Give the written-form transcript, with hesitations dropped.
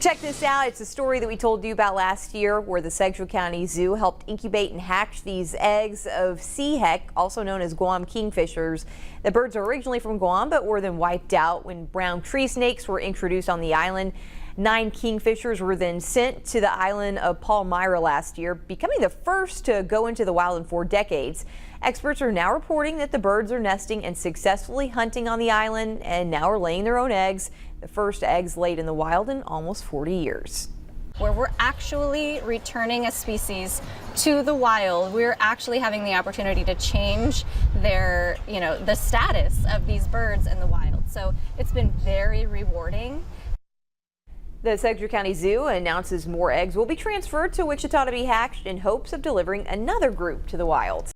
Check this out. It's a story that we told you about last year where the Central County Zoo helped incubate and hatch these eggs of sea heck, also known as Guam kingfishers. The birds are originally from Guam but were then wiped out when brown tree snakes were introduced on the island. 9 kingfishers were then sent to the island of Palmyra last year, becoming the first to go into the wild in 4 decades. Experts are now reporting that the birds are nesting and successfully hunting on the island and now are laying their own eggs. The first eggs laid in the wild in almost 40 years. Where we're actually returning a species to the wild, we're actually having the opportunity to change their, the status of these birds in the wild. So it's been very rewarding. The Central County Zoo announces more eggs will be transferred to Wichita to be hatched in hopes of delivering another group to the wild.